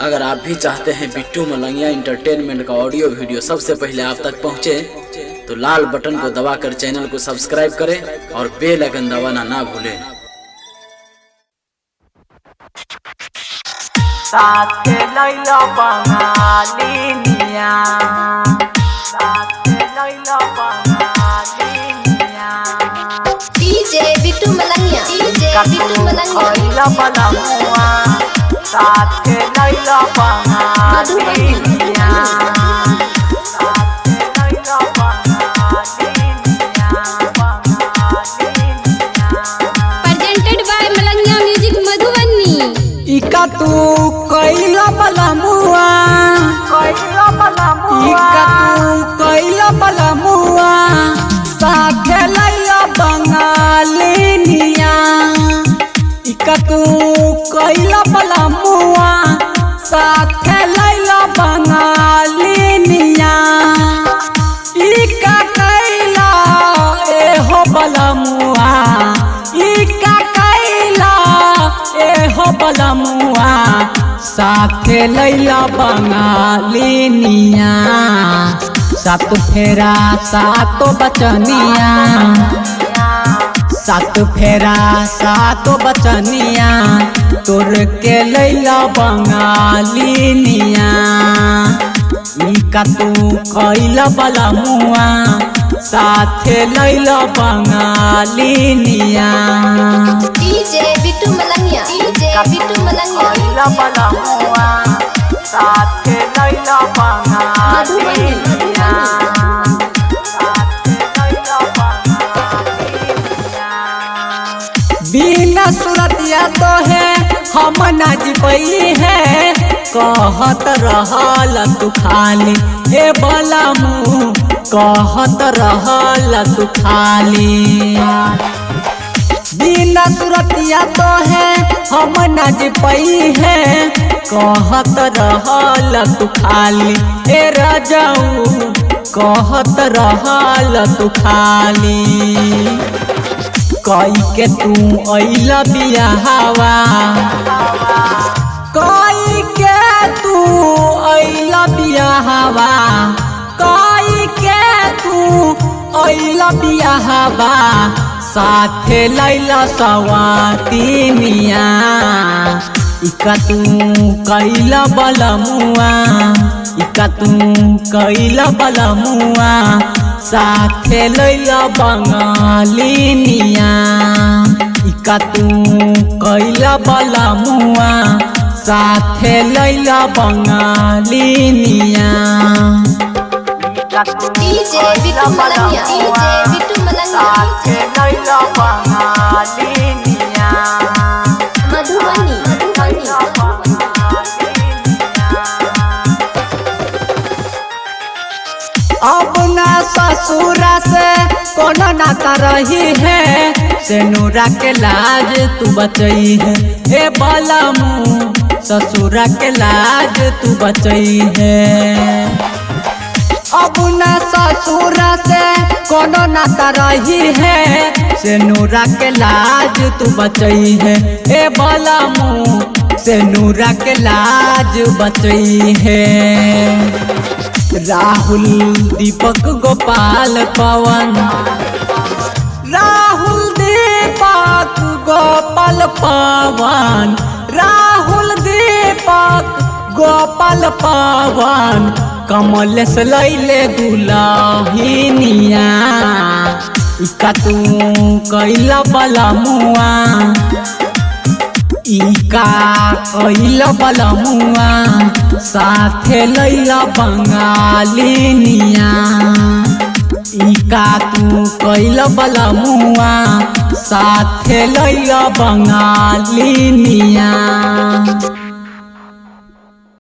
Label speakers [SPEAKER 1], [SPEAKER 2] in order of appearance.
[SPEAKER 1] अगर आप भी चाहते हैं बिट्टू मलंगिया इंटरटेनमेंट का ऑडियो वीडियो सबसे पहले आप तक पहुंचे, तो लाल बटन को दबाकर चैनल को सब्सक्राइब करें और बेल आइकन दबाना ना भूलें।
[SPEAKER 2] साथे लैला बंगालिनिया, साथे लैला बंगालिनिया।
[SPEAKER 3] DJ Bittu Malangiya, DJ Bittu Malangiya.
[SPEAKER 2] लैला बंगालिनिया, साथे लैला बंगालिनिया, साथे लैला बंगालिनिया, बंगालिनिया।
[SPEAKER 3] Presented by Malangiya music Madhubani.
[SPEAKER 4] इका तू कैला बलमुआ, इका तू कैला बलमुआ, साथे लैला बंगालिनिया। इका तू कैला बलमुआ, साथे लैला बंगालिनिया। इका कैला एहो बलमुआ, इका कैला एहो बलमुआ, साथे लैला बंगालिनिया। सात फेरा सातो बचनिया, सात फेरा सातो बचनिया, तोर के लैला बंगालिनिया। इका तू कैला बलमुआ, साथे लैला बंगालिनिया।
[SPEAKER 3] DJ Bittu Malangiya, DJ Bittu Malangiya.
[SPEAKER 2] लैला बंगालिनिया, साथे लैला बंगालिनिया, साथे लैला बंगालिनिया।
[SPEAKER 4] बिना सूरतिया तो है हम नाचबई है, कहत रहल तू खाली हे बलमू, कहत रहल तू खाली। बिना सूरतिया तो है हम नाचबई है, कहत रहल तू खाली हे राजाऊ, कहत रहल तू खाली। कई के तू अइला बियाहवा, कई के तू अइला बियाहवा, कई के तू अइला बियाहवा, साथे लैला सवातिनिया। इका तू कैला बलमुआ, इका तू कैला बलमुआ, साथे लैला बंगालिनिया। इका तू कैला बलमुआ, साथे लैला बंगालिनिया।
[SPEAKER 3] DJ Bittu Malangiya, DJ Bittu Malangiya.
[SPEAKER 2] साथे लैला बंगालिनिया,
[SPEAKER 3] मधुबनी, मधुबनी।
[SPEAKER 4] अब ना ससुरा से कोनो नाता रही है, सेनुरा के लाज तू बचई है हे बलमू, ससुरा के लाज तू बचई है। अब ना ससुरा से कोनो नाता रही है, सेनुरा के लाज तू बचई है हे बलमू, सेनुरा के लाज बचई है। राहुल दीपक गोपाल पवन, राहुल दीपक गोपाल पवन, राहुल दीपक गोपाल पवन, कमलेश लैले दुलहिनिया। इका तू कैला बलमुआ, इका कैला बलमुआ, साथे लैला बंगालिनिया। इका तू कैला बलमुआ, साथे लैला बंगालिनिया।